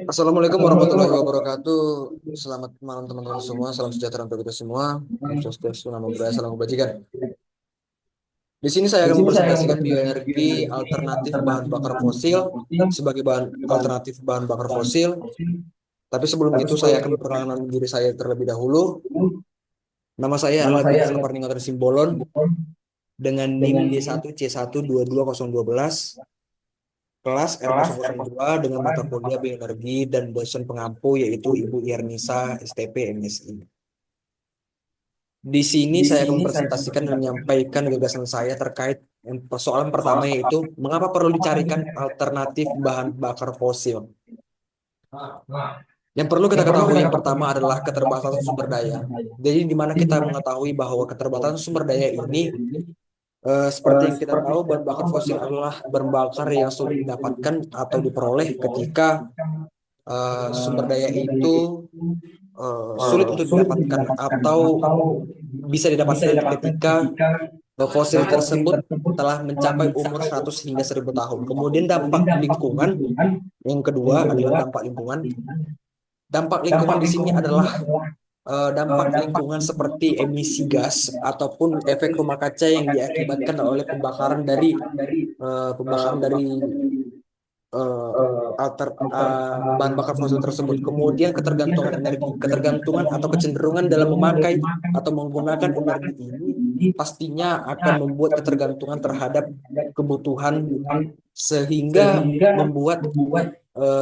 Assalamualaikum warahmatullahi wabarakatuh. Selamat malam teman-teman semua. Salam sejahtera untuk kita semua. Om Swastiastu, Namo Buddhaya, salam kebajikan. Di sini saya akan mempresentasikan bioenergi alternatif bahan bakar fosil sebagai bahan alternatif bahan bakar fosil. Tapi sebelum itu saya akan memperkenalkan diri saya terlebih dahulu. Nama saya adalah Budi Saparninggotar Simbolon dengan NIM D1C1220211, kelas R002 dengan mata kuliah bioenergi dan dosen pengampu yaitu Ibu Yernisa STP MSI. Di sini saya akan mempresentasikan dan menyampaikan gagasan saya terkait persoalan pertama yaitu mengapa perlu dicarikan alternatif bahan bakar fosil. Yang perlu kita ketahui yang pertama adalah keterbatasan sumber daya. Jadi di mana kita mengetahui bahwa keterbatasan sumber daya ini seperti yang kita tahu bahan bakar fosil adalah bahan bakar yang sulit didapatkan atau diperoleh ketika sumber daya itu sulit untuk didapatkan atau bisa didapatkan ketika fosil tersebut telah mencapai umur 100 hingga 1000 tahun. Kemudian dampak lingkungan, yang kedua adalah dampak lingkungan. Dampak lingkungan di sini adalah dampak lingkungan seperti emisi gas ataupun efek rumah kaca yang diakibatkan oleh pembakaran dari eh, bahan bakar fosil tersebut. Kemudian ketergantungan energi, ketergantungan atau kecenderungan dalam memakai atau menggunakan energi ini pastinya akan membuat ketergantungan terhadap kebutuhan sehingga membuat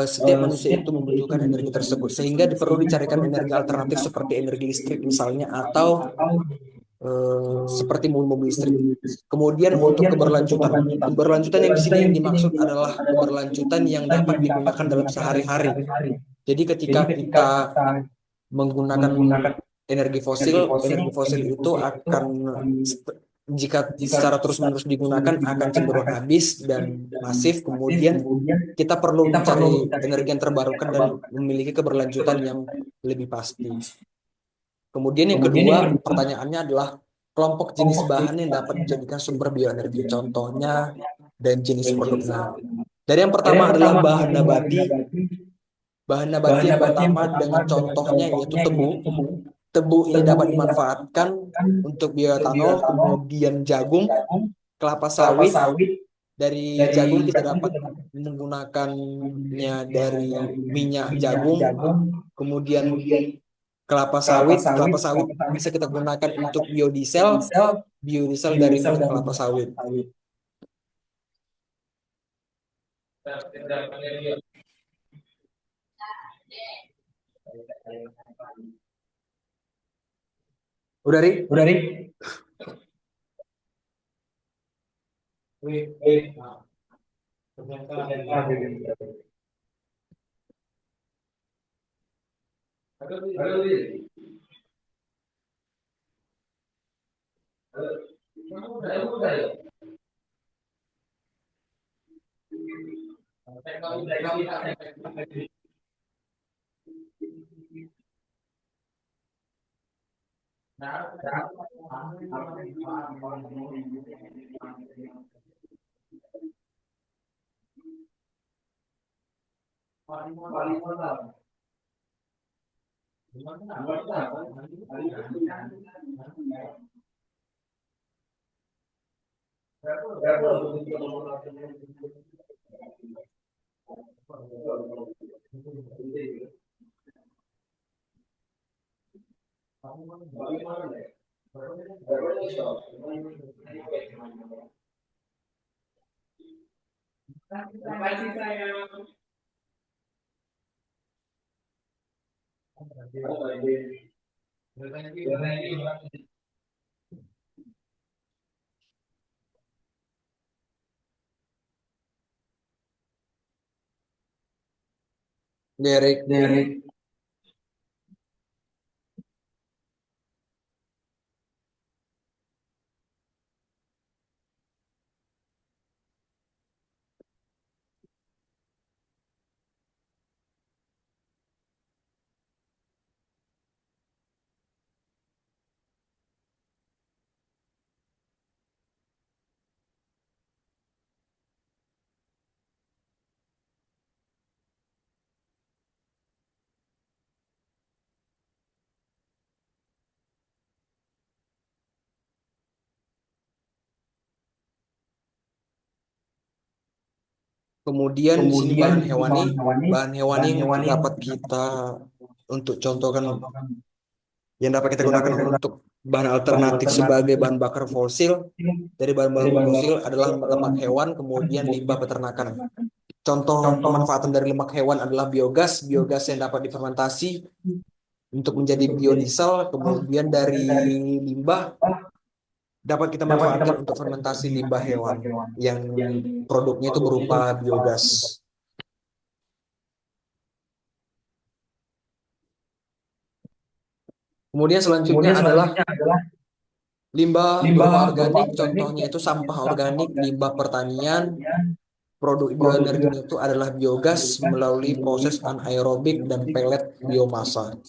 setiap manusia itu membutuhkan energi tersebut sehingga perlu dicarikan energi alternatif seperti energi listrik misalnya atau seperti mobil-mobil listrik. Kemudian untuk keberlanjutan. Keberlanjutan yang di sini yang dimaksud adalah keberlanjutan yang dapat digunakan dalam sehari-hari. Jadi ketika kita menggunakan energi fosil itu akan jika secara terus-menerus digunakan akan cenderung habis dan masif. Kemudian kita perlu mencari energi yang terbarukan dan memiliki keberlanjutan yang lebih pasti. Kemudian yang kedua, pertanyaannya adalah kelompok jenis bahan yang dapat dijadikan sumber bioenergi. Contohnya dan jenis produknya. Dari yang pertama adalah bahan nabati. Bahan nabati yang pertama dengan contohnya yaitu tebu. Tebu ini dapat dimanfaatkan untuk bioetanol, kemudian jagung, kelapa sawit. Dari jagung kita dapat menggunakannya dari minyak jagung, kemudian kelapa sawit bisa kita gunakan untuk biodiesel, biodiesel dari minyak kelapa sawit. Udah, Ri? Derek. Kemudian di sini bahan hewani. Bahan hewani yang dapat kita untuk contohkan yang dapat kita gunakan untuk bahan alternatif sebagai bahan bakar fosil dari bahan bakar fosil adalah lemak hewan, kemudian limbah peternakan. Contoh pemanfaatan dari lemak hewan adalah biogas, biogas yang dapat difermentasi untuk menjadi biodiesel, kemudian dari limbah dapat kita manfaatkan untuk fermentasi limbah hewan yang produknya itu berupa biogas. Kemudian selanjutnya adalah limbah berupa organik, contohnya itu sampah organik, limbah pertanian, produk bioenerginya itu adalah biogas melalui proses anaerobik dan pelet biomasa.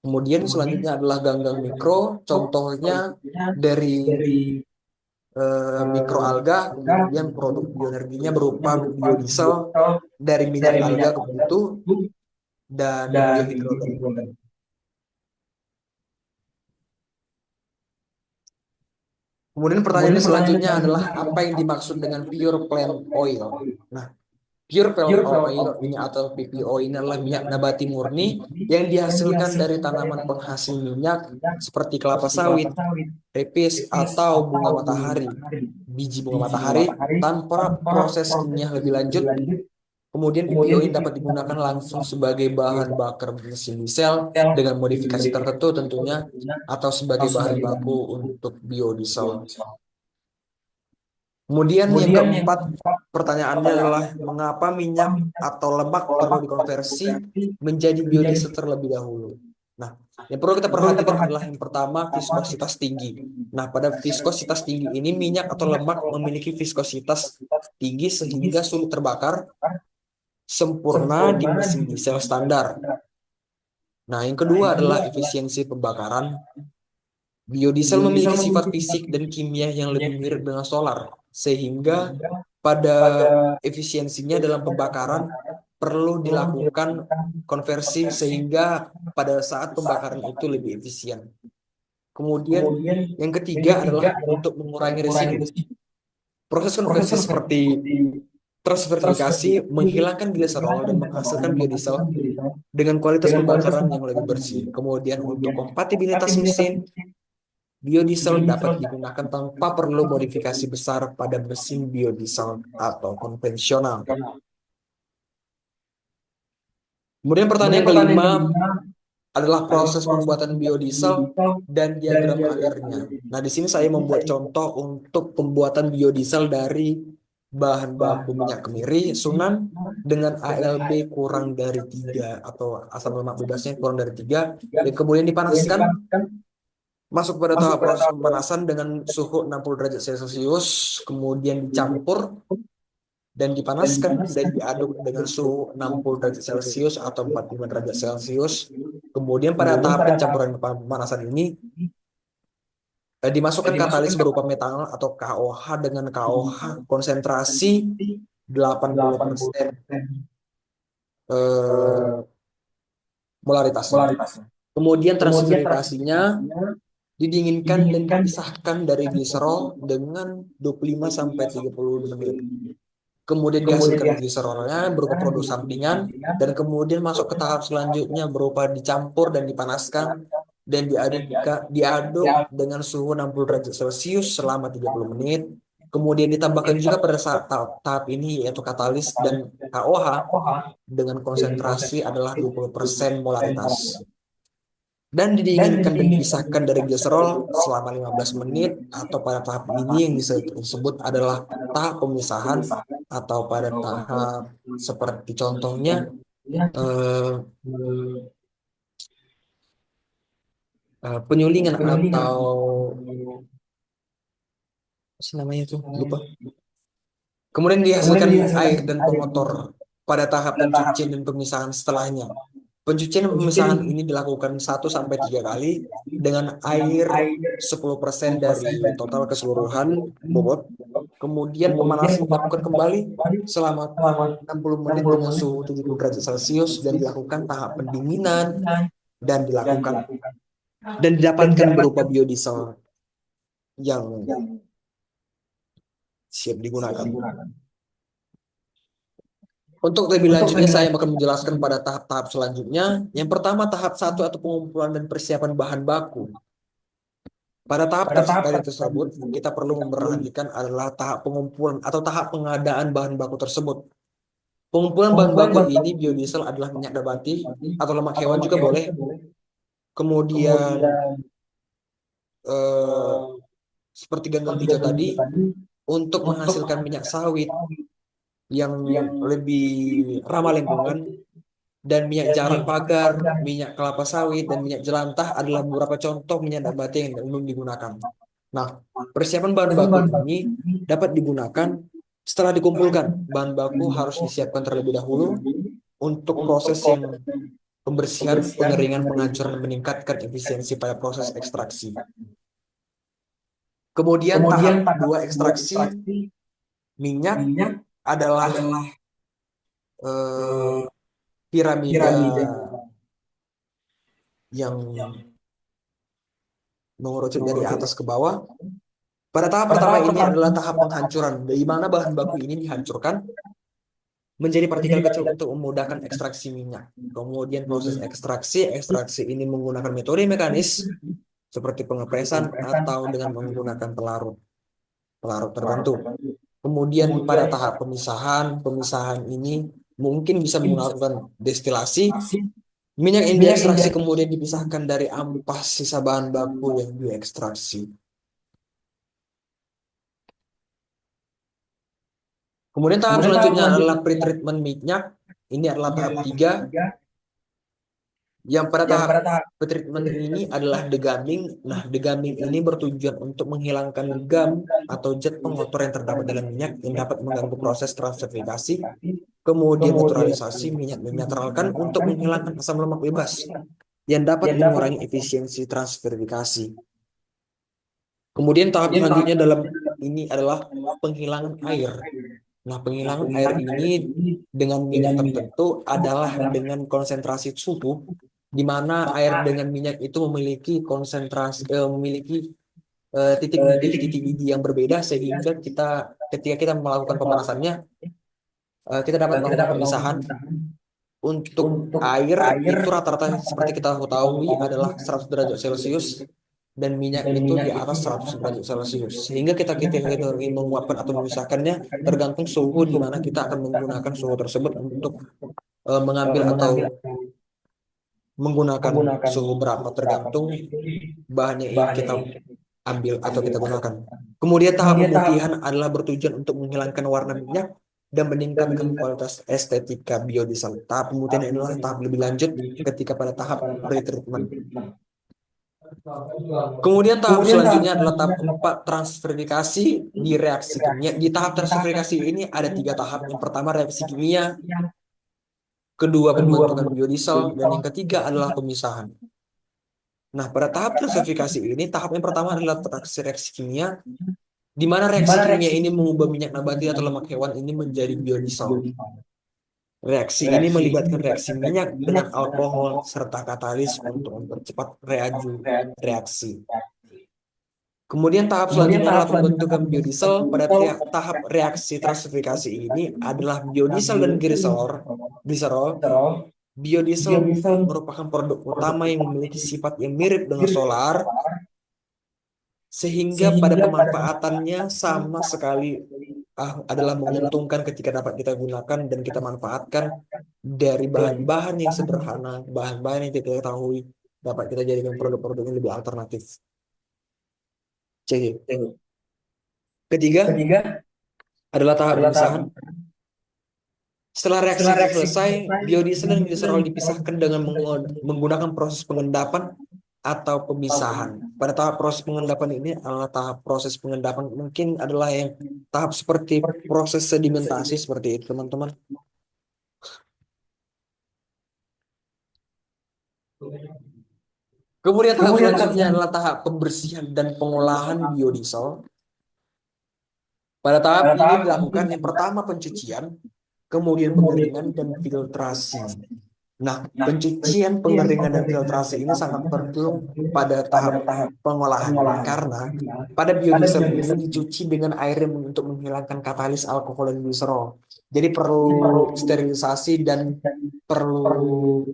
Kemudian selanjutnya adalah ganggang mikro, contohnya dari mikroalga, kemudian produk bioenerginya berupa biodiesel dari minyak alga itu dan biohidrogen. Kemudian pertanyaan selanjutnya adalah apa yang dimaksud dengan pure plant oil? Nah, pure plant oil ini atau PPO ini adalah minyak nabati murni yang dihasilkan dari tanaman penghasil minyak seperti kelapa sawit, repis, atau bunga matahari, biji bunga matahari tanpa proses kimia lebih lanjut. Kemudian PPO ini dapat digunakan langsung sebagai bahan bakar mesin diesel dengan modifikasi tertentu tentunya atau sebagai bahan baku untuk biodiesel. Kemudian yang keempat, pertanyaannya adalah mengapa minyak atau lemak perlu dikonversi menjadi biodiesel terlebih dahulu? Nah, yang perlu kita perhatikan adalah yang pertama, viskositas tinggi. Nah, pada viskositas tinggi ini minyak atau lemak memiliki viskositas tinggi sehingga sulit terbakar sempurna di mesin diesel standar. Nah, yang kedua adalah efisiensi pembakaran. Biodiesel memiliki sifat fisik dan kimia yang lebih mirip dengan solar, sehingga pada efisiensinya dalam pembakaran perlu dilakukan konversi sehingga pada saat pembakaran itu lebih efisien. Kemudian yang ketiga adalah untuk mengurangi residu. Proses konversi seperti transverifikasi menghilangkan gliserol dan menghasilkan biodiesel dengan kualitas pembakaran yang lebih bersih. Kemudian untuk kompatibilitas mesin, biodiesel dapat digunakan tanpa perlu modifikasi besar pada mesin biodiesel atau konvensional. Kemudian pertanyaan kelima adalah proses pembuatan biodiesel dan diagram alirnya. Nah, di sini saya membuat contoh untuk pembuatan biodiesel dari bahan baku minyak kemiri, Sunan, dengan ALB kurang dari 3 atau asam lemak bebasnya kurang dari 3, dan kemudian dipanaskan. Masuk pada tahap proses pemanasan dengan suhu 60 derajat Celcius, kemudian dicampur dan dipanaskan dan diaduk dengan suhu 60 derajat Celcius atau 45 derajat Celcius. Kemudian pada tahap pencampuran pemanasan ini dimasukkan katalis berupa metanol atau KOH dengan KOH konsentrasi 80% molaritasnya. Kemudian transferitasinya didinginkan dan dipisahkan dari gliserol dengan 25-30 menit. Kemudian dihasilkan gliserolnya berupa produk sampingan dan kemudian masuk ke tahap selanjutnya berupa dicampur dan dipanaskan dan diaduk dengan suhu 60 derajat Celcius selama 30 menit. Kemudian ditambahkan juga pada saat tahap ini yaitu katalis dan KOH dengan konsentrasi adalah 20% molaritas. Dan didinginkan dan dipisahkan dari gliserol selama 15 menit atau pada tahap ini yang disebut adalah tahap pemisahan atau pada tahap seperti contohnya penyulingan atau apa namanya itu lupa. Kemudian dihasilkan air dan pengotor pada tahap pencucian dan pemisahan setelahnya. Pencucian dan pemisahan ini dilakukan 1-3 kali dengan air 10% dari total keseluruhan bobot. Kemudian pemanasan dilakukan kembali selama 60 menit dengan suhu 70 derajat Celcius dan dilakukan tahap pendinginan dan didapatkan berupa biodiesel yang siap digunakan. Untuk lebih lanjutnya saya akan menjelaskan pada tahap-tahap selanjutnya. Yang pertama tahap 1 atau pengumpulan dan persiapan bahan baku. Pada tahap tadi tersebut, kita perlu memperhatikan adalah tahap pengumpulan atau tahap pengadaan bahan baku tersebut. Pengumpulan bahan baku ini biodiesel adalah minyak nabati atau lemak hewan juga boleh. Kemudian eh, seperti gandum hijau tadi untuk menghasilkan minyak sawit yang lebih ramah lingkungan dan minyak jarak pagar, minyak kelapa sawit dan minyak jelantah adalah beberapa contoh minyak nabati yang umum digunakan. Nah, persiapan bahan baku ini dapat digunakan setelah dikumpulkan. Bahan baku harus disiapkan terlebih dahulu untuk proses yang pembersihan, pengeringan, penghancuran, dan meningkatkan efisiensi pada proses ekstraksi. Kemudian tahap 2 ekstraksi minyak adalah eh, piramida yang mengerucut dari atas ke bawah. Pada tahap pertama ini adalah tahap penghancuran, di mana bahan baku ini dihancurkan menjadi partikel kecil untuk memudahkan ekstraksi minyak. Kemudian proses ekstraksi ini menggunakan metode mekanis seperti pengepresan atau dengan menggunakan pelarut tertentu. Kemudian pada tahap pemisahan ini mungkin bisa melakukan destilasi. Minyak yang diekstraksi kemudian dipisahkan dari ampas sisa bahan baku yang diekstraksi. Kemudian tahap selanjutnya adalah pretreatment minyak. Ini adalah tahap 3. Yang pada tahap pretreatment ini adalah degamming. Nah, degamming ini bertujuan untuk menghilangkan gam atau zat pengotor yang terdapat dalam minyak yang dapat mengganggu proses transerifikasi. Kemudian naturalisasi minyak dinaturalkan untuk menghilangkan asam lemak bebas yang dapat mengurangi efisiensi transerifikasi. Kemudian tahap selanjutnya dalam ini adalah penghilangan air. Nah, penghilangan air ini dengan minyak tertentu adalah dengan konsentrasi suhu, di mana air dengan minyak itu memiliki titik didih yang berbeda, sehingga ketika kita melakukan pemanasannya, kita dapat melakukan pemisahan. Untuk air itu rata-rata seperti kita ketahui adalah 100 derajat Celcius dan minyak itu di atas 100 derajat Celcius. Sehingga kita ingin menguapkan atau memisahkannya tergantung suhu di mana kita akan menggunakan suhu tersebut untuk mengambil atau menggunakan suhu berapa tergantung bahan yang ingin kita ambil atau kita gunakan. Kemudian tahap pemutihan adalah bertujuan untuk menghilangkan warna minyak dan meningkatkan kualitas estetika biodiesel. Tahap pemutihan adalah tahap lebih lanjut ketika pada tahap pretreatment. Kemudian tahap selanjutnya adalah tahap 4 transferifikasi di reaksi kimia. Di tahap transferifikasi ini ada 3 tahap. Yang pertama reaksi kimia, kedua pembentukan biodiesel, dan yang ketiga adalah pemisahan. Nah, pada tahap transferifikasi ini, tahap yang pertama adalah reaksi kimia, di mana reaksi kimia ini mengubah minyak nabati atau lemak hewan ini menjadi biodiesel. Reaksi ini melibatkan reaksi minyak dengan alkohol serta katalis untuk mempercepat reaksi. Kemudian tahap selanjutnya adalah pembentukan biodiesel. Pada tahap reaksi transferifikasi ini adalah biodiesel dan gliserol. Biodiesel merupakan produk utama yang memiliki sifat yang mirip dengan solar, sehingga pada pemanfaatannya sama sekali adalah menguntungkan ketika dapat kita gunakan dan kita manfaatkan dari bahan-bahan yang sederhana, bahan-bahan yang kita ketahui dapat kita jadikan produk-produk yang lebih alternatif. C. Ketiga adalah tahap pemisahan. Setelah reaksi itu selesai, biodiesel dan gliserol dipisahkan dengan menggunakan proses pengendapan atau pemisahan. Pada tahap proses pengendapan ini adalah tahap proses pengendapan mungkin adalah yang tahap seperti proses sedimentasi seperti itu, teman-teman. Kemudian tahap selanjutnya adalah tahap pembersihan dan pengolahan biodiesel. Pada tahap ini dilakukan yang pertama pencucian, kemudian pengeringan dan filtrasi. Nah, pencucian, pengeringan, dan filtrasi ini sangat perlu pada tahap pengolahan karena pada biodiesel ini dicuci dengan air untuk menghilangkan katalis alkohol dan gliserol. Jadi perlu sterilisasi dan perlu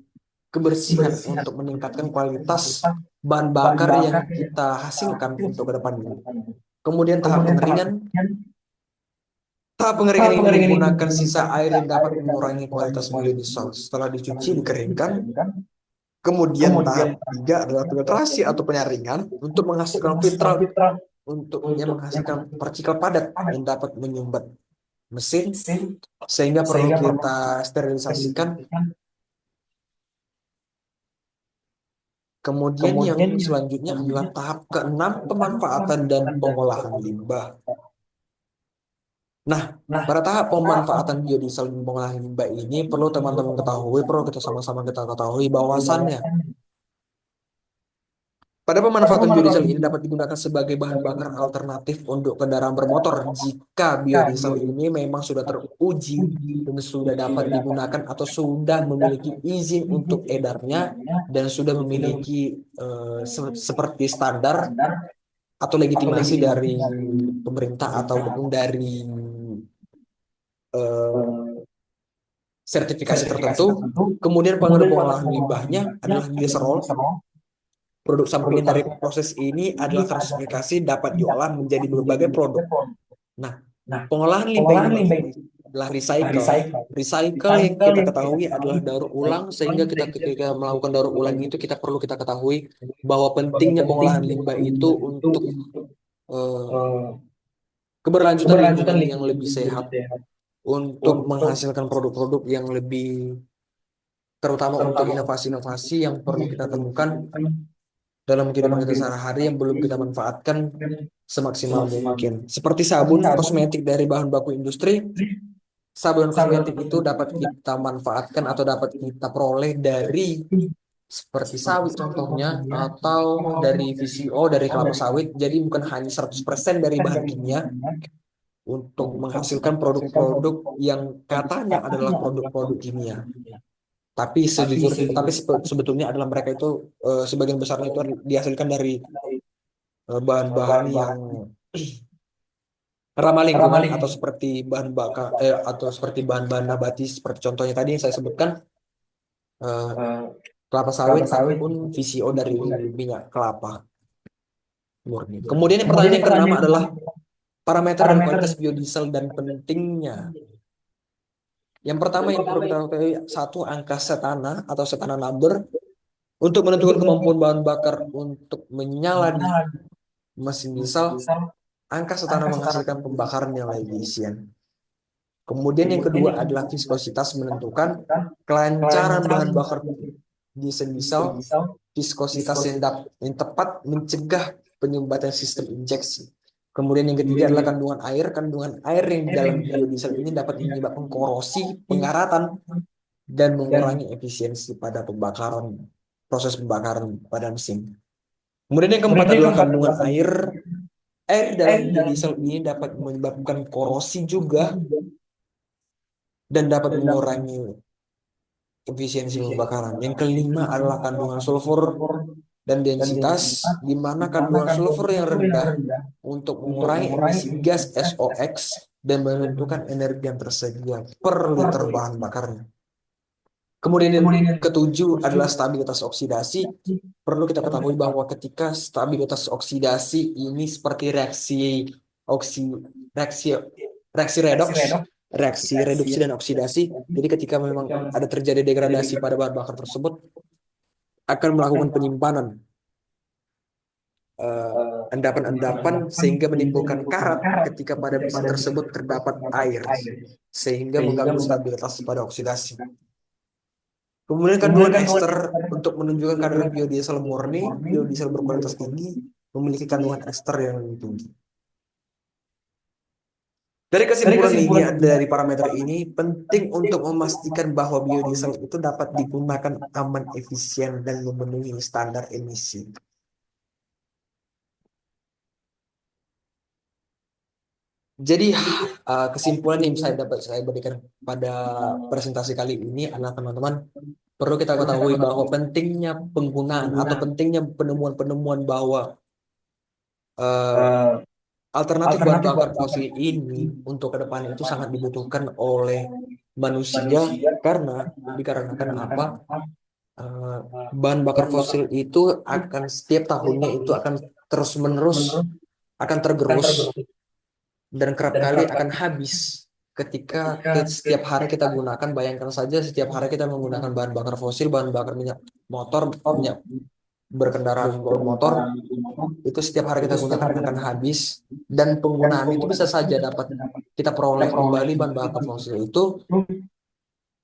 kebersihan untuk meningkatkan kualitas bahan bakar yang kita hasilkan untuk ke depannya. Kemudian tahap pengeringan. Tahap pengeringan ini menggunakan sisa air yang dapat mengurangi kualitas biodiesel. Setelah dicuci, dikeringkan. Kemudian tahap ketiga adalah filtrasi atau penyaringan untuk menghasilkan filter untuk yang menghasilkan partikel padat yang dapat menyumbat mesin sehingga perlu kita sterilisasikan. Kemudian yang selanjutnya adalah tahap keenam, pemanfaatan dan pengolahan limbah. Nah, pada tahap pemanfaatan biodiesel dan pengolahan limbah ini perlu teman-teman ketahui, perlu kita sama-sama kita ketahui bahwasannya pada pemanfaatan biodiesel ini dapat digunakan sebagai bahan bakar alternatif untuk kendaraan bermotor jika biodiesel ini memang sudah teruji dan sudah dapat digunakan atau sudah memiliki izin untuk edarnya dan sudah memiliki seperti standar atau legitimasi dari pemerintah ataupun dari eh, sertifikasi tertentu. Kemudian pengolahan limbahnya adalah gliserol. Produk sampingan dari proses ini adalah klasifikasi dapat diolah menjadi berbagai produk. Nah, pengolahan limbah ini adalah recycle. Recycle yang kita ketahui adalah daur ulang, sehingga kita ketika melakukan daur ulang itu kita perlu kita ketahui bahwa pentingnya pengolahan limbah itu untuk eh, keberlanjutan lingkungan yang lebih sehat, untuk menghasilkan produk-produk yang lebih, terutama untuk inovasi-inovasi yang perlu kita temukan dalam kehidupan kita sehari-hari yang belum kita manfaatkan semaksimal mungkin. Seperti sabun kosmetik dari bahan baku industri, sabun kosmetik itu dapat kita manfaatkan atau dapat kita peroleh dari seperti sawit contohnya, atau dari VCO, dari kelapa sawit. Jadi bukan hanya 100% dari bahan kimia untuk menghasilkan produk-produk yang katanya adalah produk-produk kimia. Sebetulnya adalah mereka itu sebagian besarnya itu dihasilkan dari bahan-bahan yang ramah lingkungan atau seperti bahan bakar atau seperti bahan-bahan nabati seperti contohnya tadi yang saya sebutkan, eh, kelapa sawit ataupun VCO dari minyak kelapa murni. Kemudian yang pertanyaan yang keenam adalah parameter dan kualitas biodiesel dan pentingnya. Yang pertama yang perlu kita ketahui, satu, angka setana atau setana number untuk menentukan kemampuan bahan bakar untuk menyala di mesin diesel. Angka setara menghasilkan pembakaran yang lebih efisien. Kemudian yang kedua adalah viskositas, menentukan kelancaran bahan bakar diesel, viskositas yang tepat mencegah penyumbatan sistem injeksi. Kemudian yang ketiga adalah kandungan air. Kandungan air yang di dalam biodiesel ini dapat menyebabkan korosi, pengaratan, dan mengurangi efisiensi pada pembakaran, proses pembakaran pada mesin. Kemudian yang keempat adalah kandungan air. Air dalam biodiesel ini dapat menyebabkan korosi juga dan dapat mengurangi efisiensi pembakaran. Yang kelima adalah kandungan sulfur dan densitas, di mana kandungan sulfur yang rendah untuk mengurangi emisi gas SOx dan menentukan energi yang tersedia per liter bahan bakarnya. Kemudian yang ketujuh adalah stabilitas oksidasi. Perlu kita ketahui bahwa ketika stabilitas oksidasi ini seperti oksi, reaksi reaksi redoks, reaksi reduksi dan oksidasi. Jadi ketika memang ada terjadi degradasi pada bahan bakar tersebut, akan melakukan penyimpanan eh, endapan-endapan sehingga menimbulkan karat ketika pada mesin tersebut terdapat air, sehingga mengganggu stabilitas pada oksidasi. Kemudian kandungan ester untuk menunjukkan kadar biodiesel murni, biodiesel berkualitas tinggi, memiliki kandungan ester yang lebih tinggi. Dari kesimpulan ini, dari parameter ini, penting untuk memastikan bahwa biodiesel itu dapat digunakan aman, efisien, dan memenuhi standar emisi. Jadi, kesimpulan yang saya berikan pada presentasi kali ini adalah teman-teman, perlu kita ketahui bahwa pentingnya penggunaan atau pentingnya penemuan-penemuan bahwa eh, alternatif bahan bakar fosil ini untuk ke depan itu sangat dibutuhkan oleh manusia karena dikarenakan apa? Eh, Bahan bakar fosil itu akan setiap tahunnya itu akan terus-menerus akan tergerus dan kerap kali akan habis ketika setiap hari kita gunakan. Bayangkan saja setiap hari kita menggunakan bahan bakar fosil, bahan bakar minyak motor, minyak berkendaraan motor itu setiap hari kita gunakan akan habis dan penggunaan itu bisa saja dapat kita peroleh kembali bahan bakar fosil itu,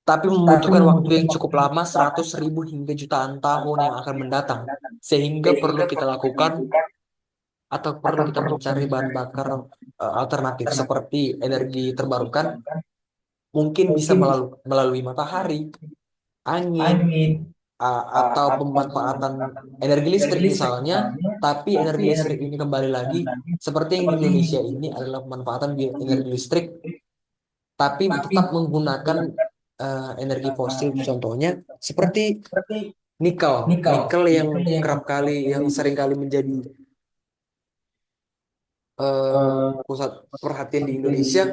tapi membutuhkan waktu yang cukup lama 100.000 hingga jutaan tahun yang akan mendatang. Sehingga perlu kita lakukan atau perlu kita mencari bahan bakar alternatif seperti energi terbarukan, mungkin bisa melalui matahari, angin, atau pemanfaatan energi listrik misalnya. Tapi energi listrik ini kembali lagi seperti yang di Indonesia ini adalah pemanfaatan energi listrik, tapi tetap menggunakan energi fosil. Contohnya seperti nikel, nikel yang kerap kali, yang sering kali menjadi pusat perhatian di Indonesia,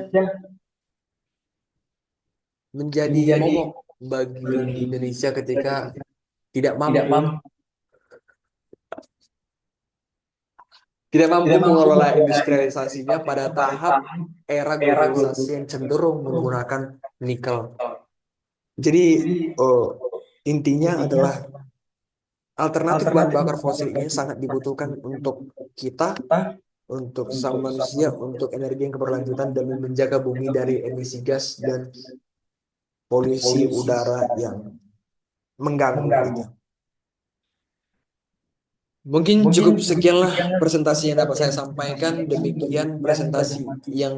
menjadi momok bagi Indonesia ketika tidak mampu tidak mampu mengelola industrialisasinya pada tahap era globalisasi yang cenderung menggunakan nikel. Jadi eh, intinya adalah alternatif bahan bakar fosil ini sangat dibutuhkan untuk kita, untuk sesama manusia, untuk energi yang keberlanjutan demi menjaga bumi dari emisi gas dan polusi udara yang mengganggu lainnya. Mungkin cukup sekianlah presentasi yang dapat saya sampaikan. Demikian presentasi yang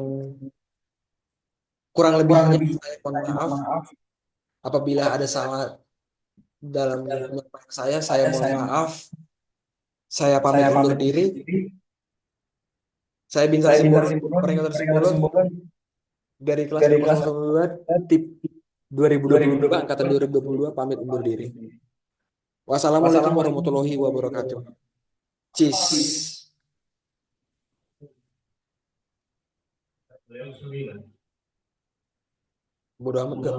kurang lebihnya saya mohon maaf. Apabila ada salah dalam penyampaian saya mohon maaf. Saya pamit undur diri. Saya Binsar Simbolon, peringatan Simbolon dari kelas 2002, tip 2022, angkatan 2022, pamit undur diri. Wassalamualaikum warahmatullahi wabarakatuh. Cheers. Bodoh amat gak?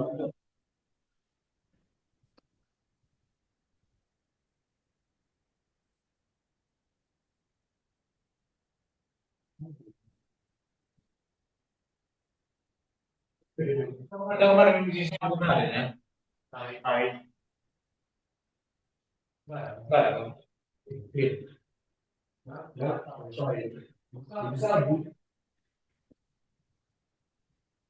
Kita kemarin musisi kemarin ya. Enggak ada. Iya. Ya, sorry.